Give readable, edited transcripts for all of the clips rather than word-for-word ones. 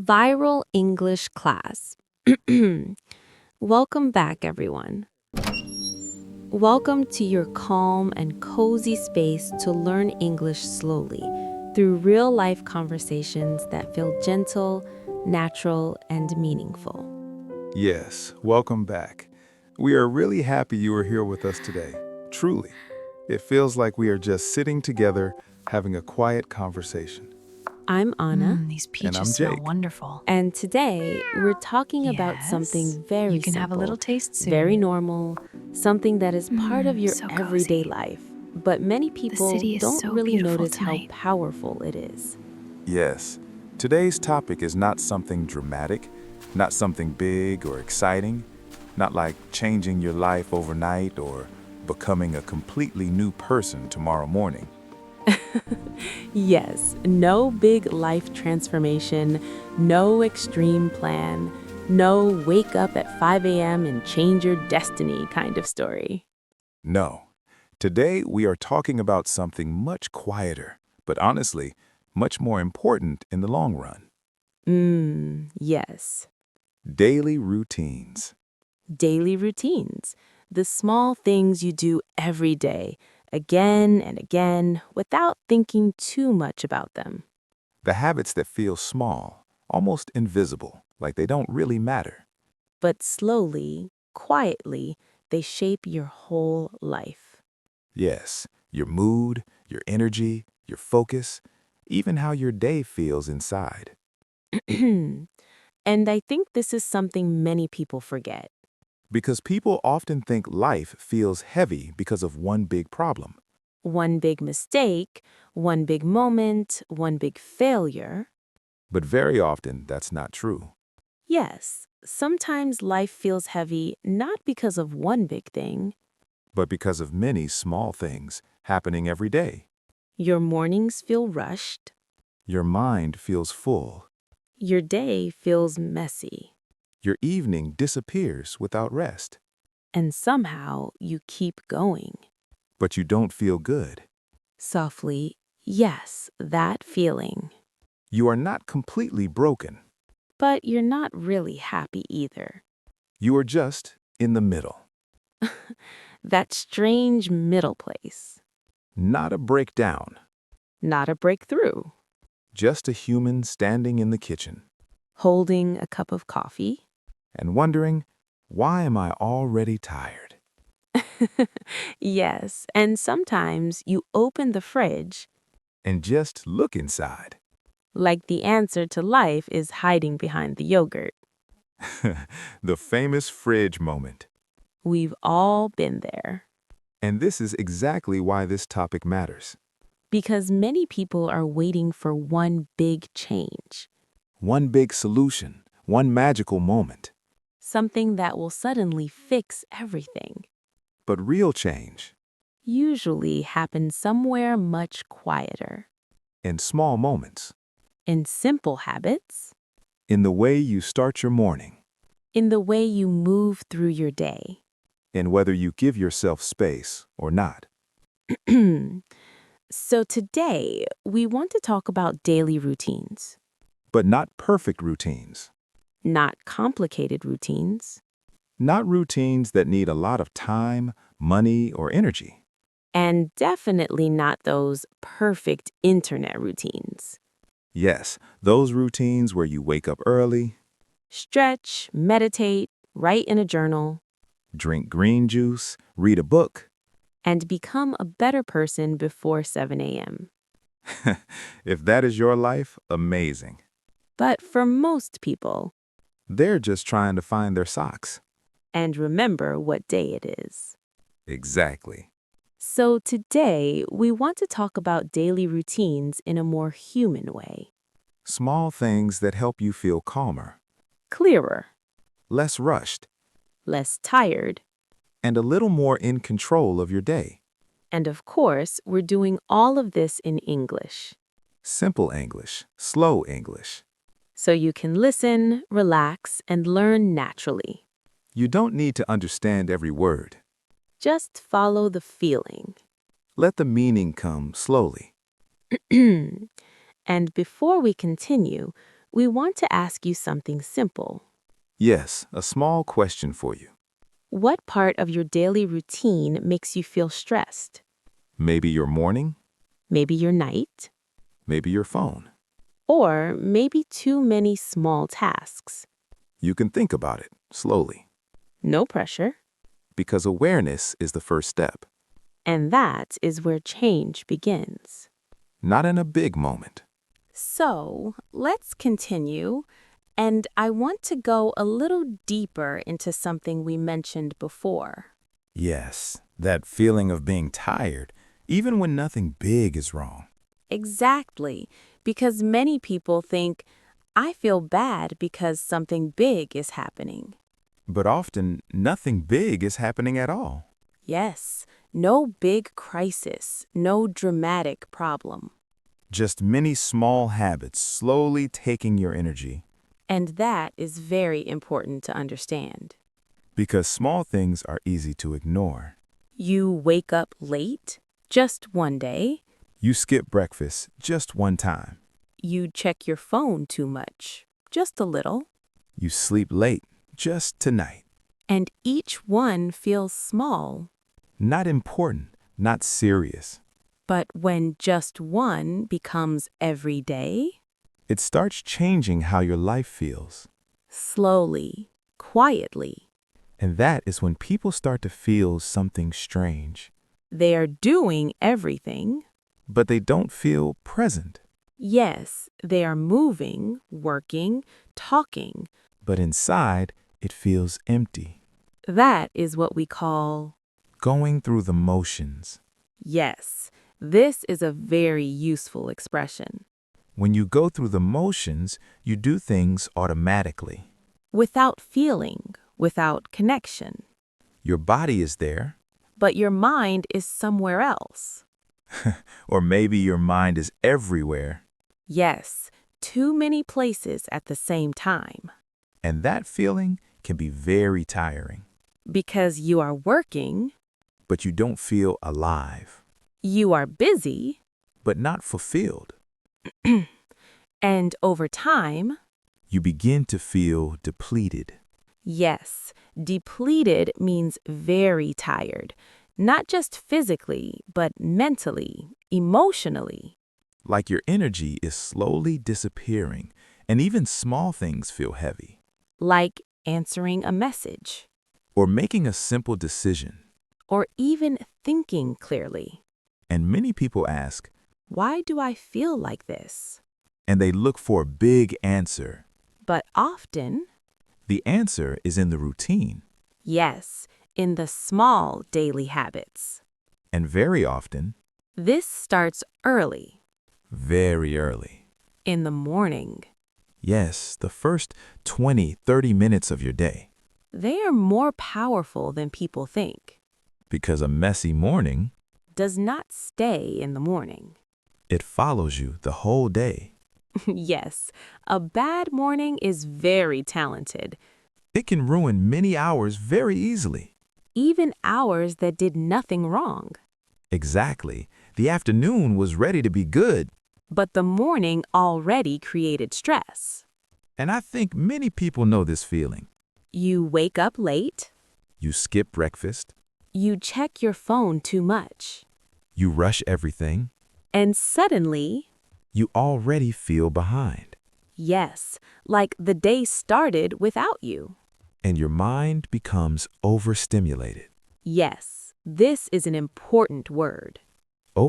Viral English class. Welcome back, everyone. Welcome to your calm and cozy space to learn English slowly through real life conversations that feel gentle, natural, and meaningful. Yes, welcome back. We are really happy you are here with us today. Truly. It feels like we are just sitting together having a quiet conversation. I'm Anna, These And peaches I'm smell Jake. wonderful. and today we're talking about Yes. something very You can have a little simple, taste soon. very normal, something that is part of your So everyday cozy. life. But many people city is don't so really beautiful notice how tonight. powerful it is. Yes, today's topic is not something dramatic, not something big or exciting, not like changing your life overnight or becoming a completely new person tomorrow morning. Yes, no big life transformation, no extreme plan, no wake up at 5 a.m. and change your destiny kind of story. No. Today we are talking about something much quieter, but honestly, much more important in the long run. Yes. Daily routines. Daily routines, the small things you do every day, again and again, without thinking too much about them. The habits that feel small, almost invisible, like they don't really matter. But slowly, quietly, they shape your whole life. Yes, your mood, your energy, your focus, even how your day feels inside. And I think this is something many people forget. Because people often think life feels heavy because of one big problem. One big mistake, one big moment, one big failure. But very often that's not true. Yes, sometimes life feels heavy not because of one big thing. But because of many small things happening every day. Your mornings feel rushed. Your mind feels full. Your day feels messy. Your evening disappears without rest. And somehow you keep going. But you don't feel good. Softly, yes, that feeling. You are not completely broken. But you're not really happy either. You are just in the middle. That strange middle place. Not a breakdown, Not a breakthrough. just a human standing in the kitchen Holding a cup of coffee. and wondering, why am I already tired? Yes, and sometimes you open the fridge And just look inside. like the answer to life is hiding behind the yogurt. The famous fridge moment. We've all been there. And this is exactly why this topic matters. Because many people are waiting for one big change, One big solution, one magical moment. something that will suddenly fix everything. But real change, Usually happens somewhere much quieter, in small moments, in simple habits, in the way you start your morning, in the way you move through your day. in whether you give yourself space or not. So today, we want to talk about daily routines, But not perfect routines. not complicated routines, Not routines that need a lot of time, money, or energy. and definitely not those perfect internet routines. Yes, those routines where you wake up early, Stretch, meditate, write in a journal, drink green juice, read a book. and become a better person before 7 a.m. If that is your life, amazing. But for most people, They're just trying to find their socks. and remember what day it is. Exactly. So today, we want to talk about daily routines in a more human way, Small things that help you feel calmer, clearer, less rushed, less tired, and a little more in control of your day. and of course, we're doing all of this in English. Simple English, slow English. So you can listen, relax, and learn naturally. You don't need to understand every word. Just follow the feeling. Let the meaning come slowly. And before we continue, we want to ask you something simple. Yes, a small question for you. What part of your daily routine makes you feel stressed? Maybe your morning, Maybe your night? maybe your phone. Or maybe too many small tasks? You can think about it slowly, No pressure. because awareness is the first step, And that is where change begins. not in a big moment. So, let's continue. And I want to go a little deeper into something we mentioned before. Yes, that feeling of being tired, even when nothing big is wrong. Exactly, because many people think, I feel bad because something big is happening. But often, nothing big is happening at all. Yes, no big crisis, no dramatic problem. Just many small habits slowly taking your energy. And that is very important to understand. Because small things are easy to ignore. You wake up late, just one day. You skip breakfast just one time. You check your phone too much, just a little. You sleep late just tonight. And each one feels small. Not important, not serious. But when just one becomes every day, It starts changing how your life feels. slowly, quietly, And that is when people start to feel something strange. they are doing everything. But they don't feel present. Yes, they are moving, working, talking. But inside, it feels empty. That is what we call, Going through the motions. yes, this is a very useful expression. When you go through the motions, you do things automatically. Without feeling, without connection. Your body is there, But your mind is somewhere else. or maybe your mind is everywhere, Yes, too many places at the same time. and that feeling can be very tiring. Because you are working, But you don't feel alive, you are busy, but not fulfilled. and over time, You begin to feel depleted, yes, depleted means very tired, not just physically, but mentally, emotionally. like your energy is slowly disappearing, and even small things feel heavy. Like answering a message, Or making a simple decision. or even thinking clearly. And many people ask, Why do I feel like this? and they look for a big answer. But often, The answer is in the routine. yes, in the small daily habits. And very often, This starts early, very early. in the morning. Yes, the first 20, 30 minutes of your day. They are more powerful than people think. Because a messy morning, Does not stay in the morning. it follows you the whole day. Yes, a bad morning is very talented, It can ruin many hours very easily. even hours that did nothing wrong. Exactly. The afternoon was ready to be good. But the morning already created stress. And I think many people know this feeling. You wake up late. You skip breakfast. You check your phone too much. You rush everything. And suddenly, You already feel behind. yes, like the day started without you. And your mind becomes overstimulated. Yes, this is an important word.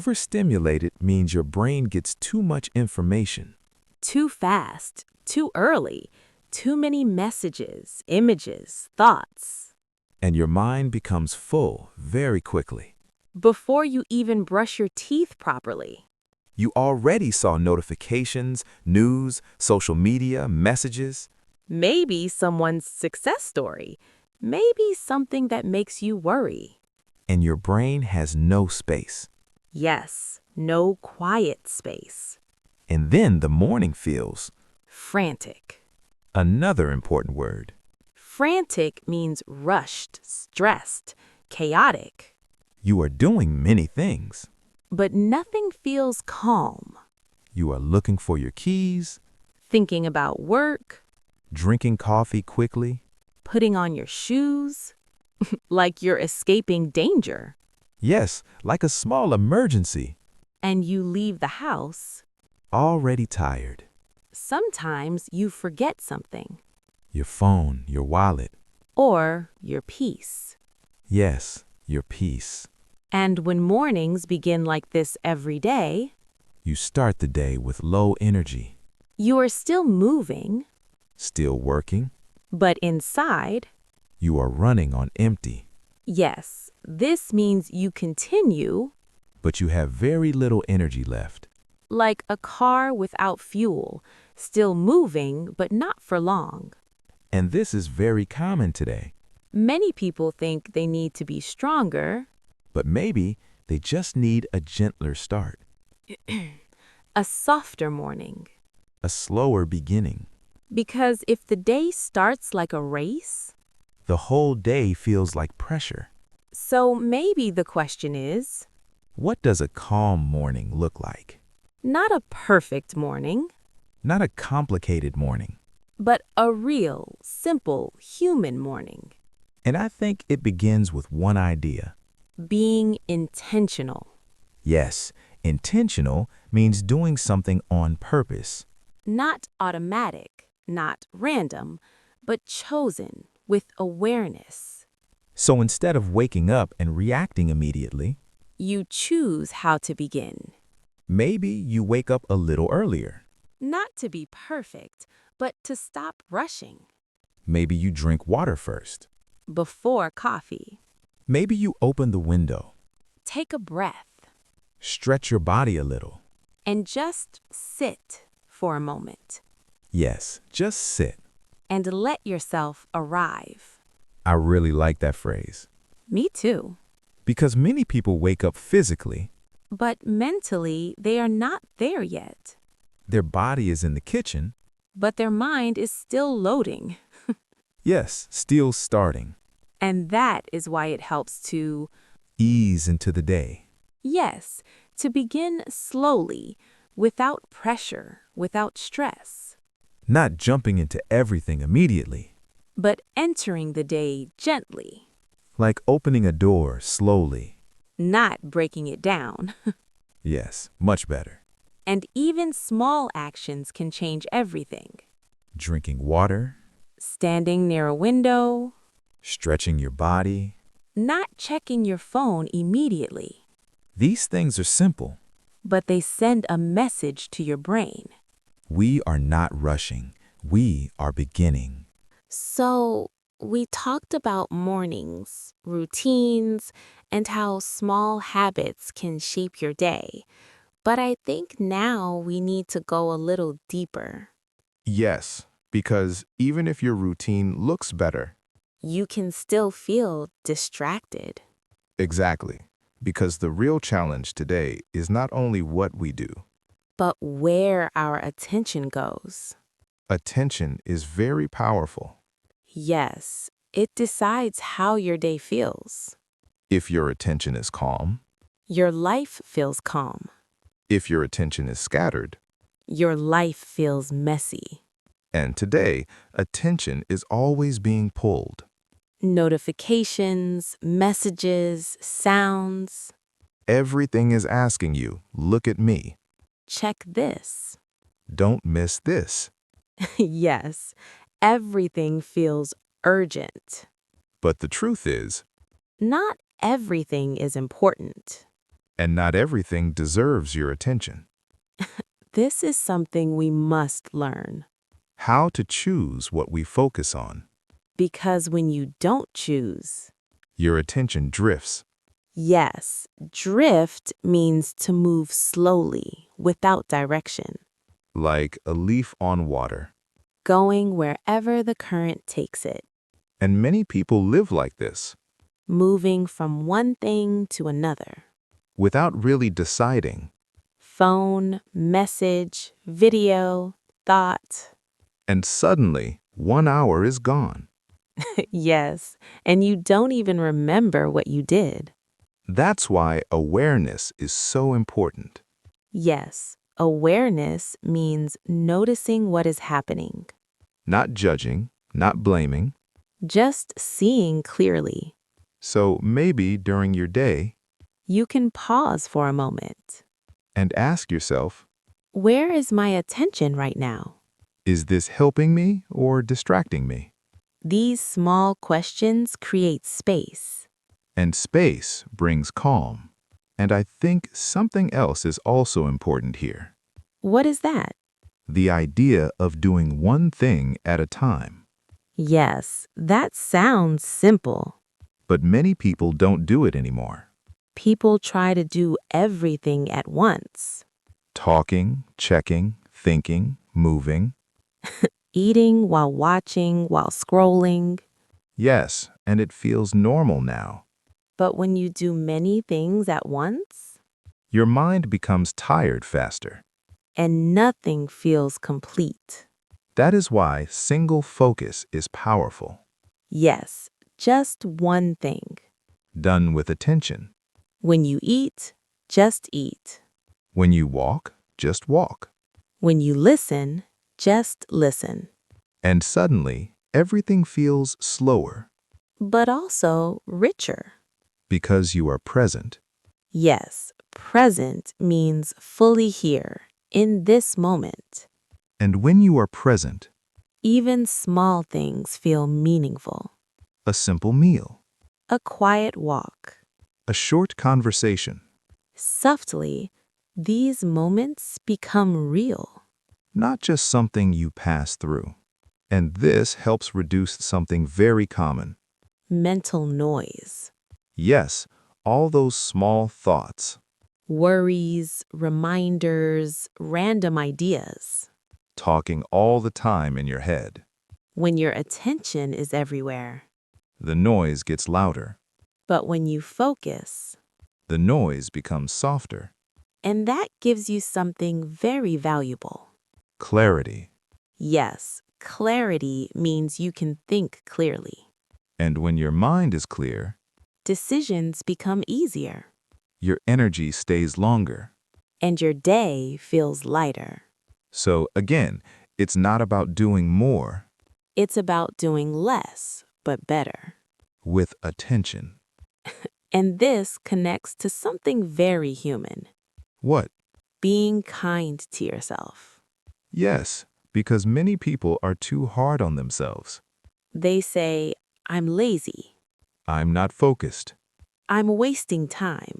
Overstimulated means your brain gets too much information. Too fast, too early, too many messages, images, thoughts. And your mind becomes full very quickly. Before you even brush your teeth properly. You already saw notifications, news, social media, messages. Maybe someone's success story. Maybe something that makes you worry. And your brain has no space. Yes, no quiet space. And then the morning feels Frantic. another important word. Frantic means rushed, stressed, chaotic. You are doing many things. But nothing feels calm. You are looking for your keys. thinking about work, Drinking coffee quickly? putting on your shoes, like you're escaping danger, Yes, like a small emergency. and you leave the house. Already tired. Sometimes you forget something, Your phone, your wallet. or your peace. Yes, your peace. And when mornings begin like this every day, You start the day with low energy. you are still moving, Still working? but inside, You are running on empty. yes, this means you continue But you have very little energy left. like a car without fuel, still moving, but not for long. And this is very common today. Many people think they need to be stronger, But maybe they just need a gentler start. a softer morning. A slower beginning. Because if the day starts like a race, The whole day feels like pressure. so maybe the question is, What does a calm morning look like? not a perfect morning, Not a complicated morning. but a real, simple, human morning. And I think it begins with one idea. Being intentional, Yes, intentional means doing something on purpose. not automatic, not random, but chosen with awareness. So instead of waking up and reacting immediately, You choose how to begin. maybe you wake up a little earlier. Not to be perfect, but to stop rushing. Maybe you drink water first. Before coffee, Maybe you open the window. take a breath Stretch your body a little. and just sit for a moment Yes, just sit. and let yourself arrive. I really like that phrase. Me too. Because many people wake up physically, But mentally, they are not there yet. their body is in the kitchen. But their mind is still loading. Yes, still starting. And that is why it helps to, Ease into the day. yes, to begin slowly, without pressure, without stress, Not jumping into everything immediately. but entering the day gently, Like opening a door slowly. not breaking it down. Yes, much better. And even small actions can change everything. Drinking water, Standing near a window, stretching your body. not checking your phone immediately, These things are simple. but they send a message to your brain. We are not rushing. We are beginning. So, we talked about mornings, routines, and how small habits can shape your day. But I think now we need to go a little deeper. Yes, because even if your routine looks better, You can still feel distracted. exactly, because the real challenge today is not only what we do. But where our attention goes. Attention is very powerful. Yes, it decides how your day feels. If your attention is calm, Your life feels calm. if your attention is scattered, Your life feels messy. and today, attention is always being pulled. Notifications, messages, sounds. Everything is asking you, look at me. Check this. Don't miss this. Yes, everything feels urgent. But the truth is, Not everything is important. and not everything deserves your attention. This is something we must learn. How to choose what we focus on. Because when you don't choose, Your attention drifts. yes, drift means to move slowly, without direction, Like a leaf on water. going wherever the current takes it, And many people live like this, moving from one thing to another. without really deciding. Phone, message, video, thought. And suddenly, 1 hour is gone. Yes, and you don't even remember what you did. That's why awareness is so important. Yes, Awareness means noticing what is happening, Not judging, not blaming. just seeing clearly. So maybe during your day, You can pause for a moment. and ask yourself, Where is my attention right now? is this helping me or distracting me? These small questions create space. And space brings calm. And I think something else is also important here. What is that? The idea of doing one thing at a time. Yes, that sounds simple. But many people don't do it anymore. People try to do everything at once. Talking, checking, thinking, moving. Eating while watching, while scrolling. Yes, and it feels normal now. But when you do many things at once, Your mind becomes tired faster. and nothing feels complete. That is why single focus is powerful. Yes, just one thing. Done with attention. When you eat, just eat. When you walk, just walk. When you listen, just listen. And suddenly, everything feels slower But also richer. because you are present. Yes, present means fully here, in this moment. And when you are present, Even small things feel meaningful. a simple meal, A quiet walk. a short conversation, Softly, these moments become real. not just something you pass through. And this helps reduce something very common. Mental noise. Yes, all those small thoughts, Worries, reminders, random ideas. talking all the time in your head. When your attention is everywhere. The noise gets louder. But when you focus, The noise becomes softer. and that gives you something very valuable. Clarity. Yes, clarity means you can think clearly. And when your mind is clear, Decisions become easier, your energy stays longer. and your day feels lighter. So again, it's not about doing more It's about doing less, but better. with attention. And this connects to something very human, What? being kind to yourself. Yes, because many people are too hard on themselves. They say, I'm lazy. I'm not focused. I'm wasting time.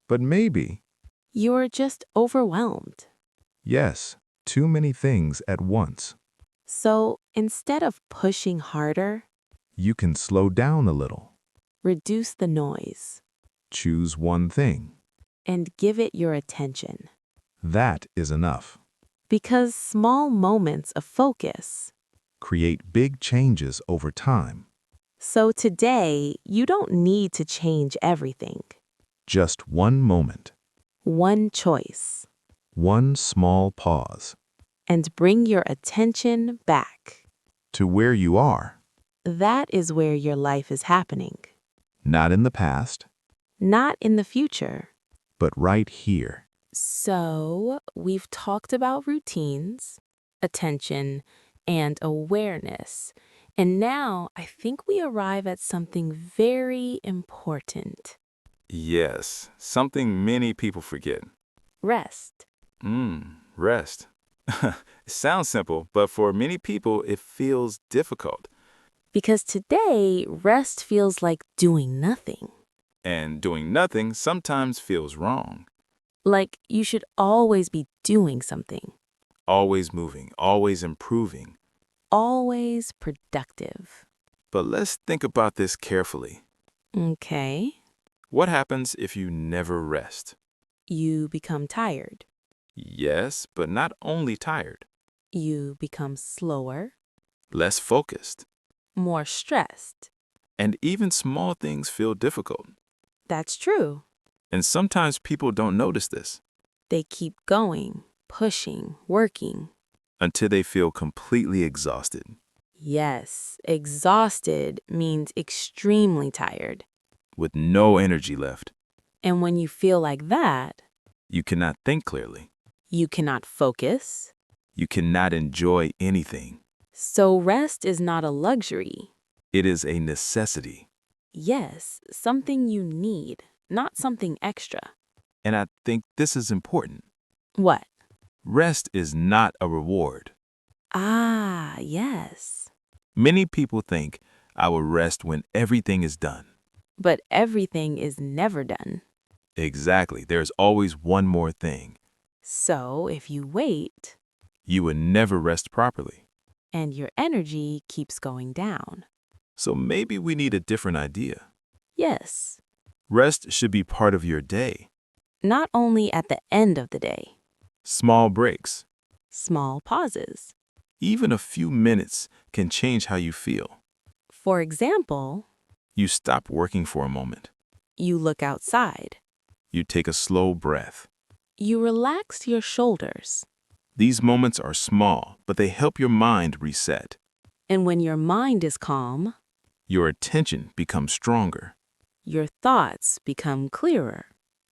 But maybe, You're just overwhelmed. yes, too many things at once. So instead of pushing harder, You can slow down a little. reduce the noise Choose one thing. and give it your attention. That is enough. Because small moments of focus. Create big changes over time. So today, you don't need to change everything. Just one moment. One choice. One small pause. And bring your attention back. To where you are. That is where your life is happening. Not in the past, Not in the future. but right here. So, we've talked about routines, attention, and awareness. And now I think we arrive at something very important. Yes, something many people forget. Rest. Rest. It sounds simple, but for many people, it feels difficult. Because today, rest feels like doing nothing. And doing nothing sometimes feels wrong. Like you should always be doing something. Always moving, always improving. Always productive. But let's think about this carefully. Okay. What happens if you never rest? You become tired. Yes, but not only tired. You become slower, Less focused. more stressed. And even small things feel difficult. That's true. And sometimes people don't notice this They keep going, pushing, working. until they feel completely exhausted. Yes, exhausted means extremely tired. With no energy left. And when you feel like that, You cannot think clearly. You cannot focus. You cannot enjoy anything. So rest is not a luxury. It is a necessity. Yes, something you need, not something extra. And I think this is important. What? Rest is not a reward. Ah, yes. Many people think I will rest when everything is done. But everything is never done. Exactly. There's always one more thing. So if you wait, You will never rest properly. and your energy keeps going down. So maybe we need a different idea. Yes, Rest should be part of your day. not only at the end of the day. Small breaks, Small pauses. even a few minutes, can change how you feel. For example, You stop working for a moment. you look outside. You take a slow breath. You relax your shoulders. These moments are small, but they help your mind reset. And when your mind is calm, Your attention becomes stronger, your thoughts become clearer.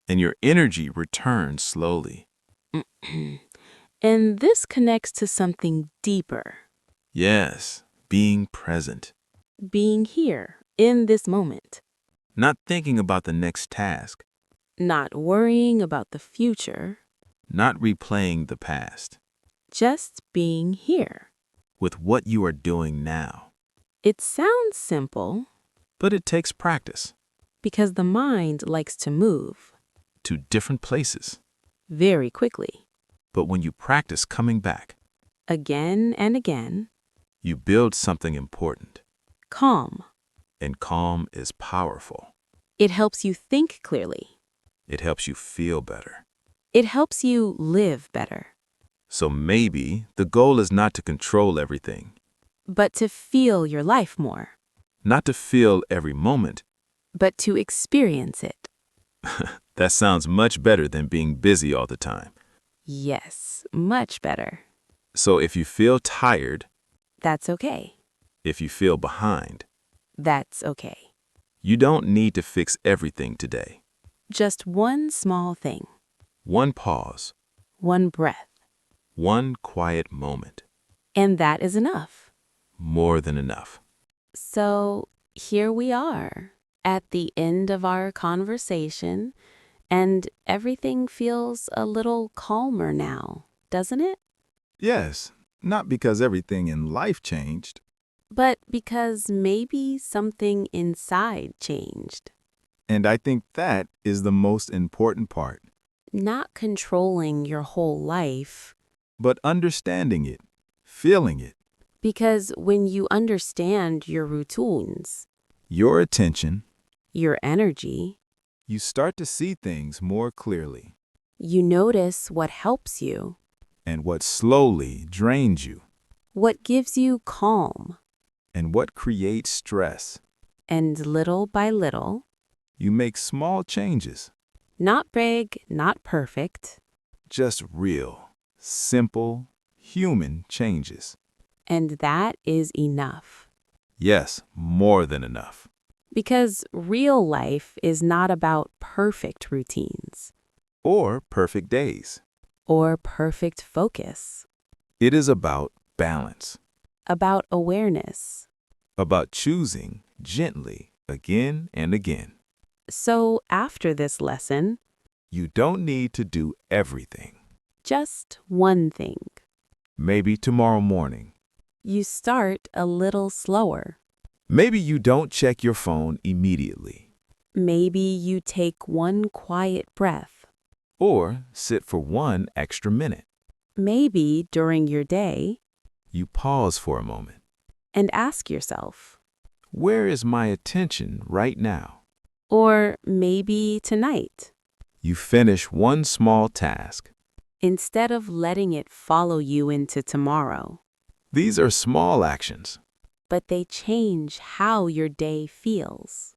and your energy returns slowly. And this connects to something deeper, Yes, being present. being here in this moment, Not thinking about the next task. not worrying about the future, Not replaying the past. just being here. With what you are doing now. It sounds simple But it takes practice. because the mind likes to move To different places. very quickly, But when you practice coming back, again and again, you build something important. calm. And calm is powerful. It helps you think clearly. It helps you feel better. It helps you live better. So maybe the goal is not to control everything. But to feel your life more, Not to feel every moment. but to experience it. That sounds much better than being busy all the time. Yes, much better. So if you feel tired, That's okay. if you feel behind, That's okay. you don't need to fix everything today. Just one small thing, One pause, one breath, one quiet moment. and that is enough. More than enough. So here we are at the end of our conversation, and everything feels a little calmer now, doesn't it? Yes, not because everything in life changed. But because maybe something inside changed. And I think that is the most important part. Not controlling your whole life, But understanding it, feeling it, because when you understand your routines, your attention, your energy, you start to see things more clearly. you notice what helps you, And what slowly drains you. what gives you calm, And what creates stress. and little by little, You make small changes. not big, not perfect, Just real, simple, human changes. and that is enough. Yes, more than enough. Because real life is not about perfect routines Or perfect days. or perfect focus, It is about balance. about awareness. About choosing gently again and again. So after this lesson, You don't need to do everything. just one thing. Maybe tomorrow morning. You start a little slower. Maybe you don't check your phone immediately. Maybe you take one quiet breath. Or sit for one extra minute. Maybe during your day, You pause for a moment. and ask yourself. Where is my attention right now? Or maybe tonight, You finish one small task. instead of letting it follow you into tomorrow. These are small actions. But they change how your day feels.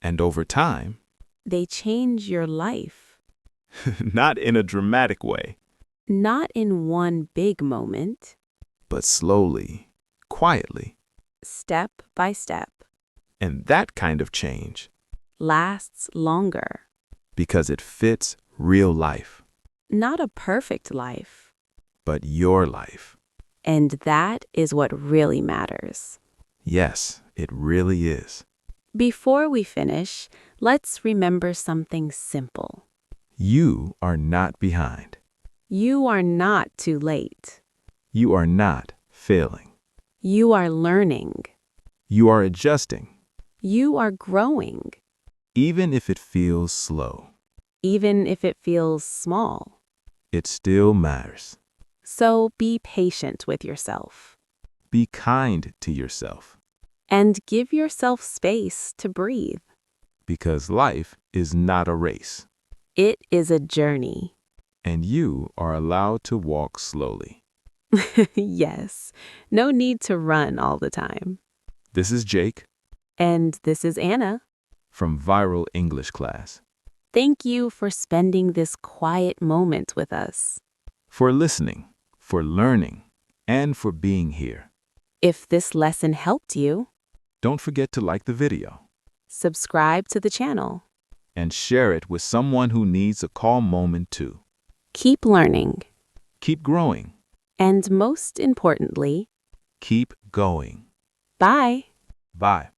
And over time, They change your life. not in a dramatic way, Not in one big moment, but slowly, quietly. step by step, And that kind of change, lasts longer. because it fits real life. Not a perfect life. but your life. And that is what really matters. Yes, it really is. Before we finish, let's remember something simple. You are not behind. You are not too late. You are not failing. You are learning. You are adjusting, You are growing, even if it feels slow. even if it feels small. It still matters. So be patient with yourself Be kind to yourself, and give yourself space to breathe. because life is not a race, It is a journey. and you are allowed to walk slowly. Yes, no need to run all the time. This is Jake And this is Anna. from Viral English Class. Thank you for spending this quiet moment with us. For listening, for learning, and for being here. If this lesson helped you, Don't forget to like the video subscribe to the channel. and share it with someone who needs a calm moment too. Keep learning. Keep growing. And most importantly, Keep going. bye. Bye.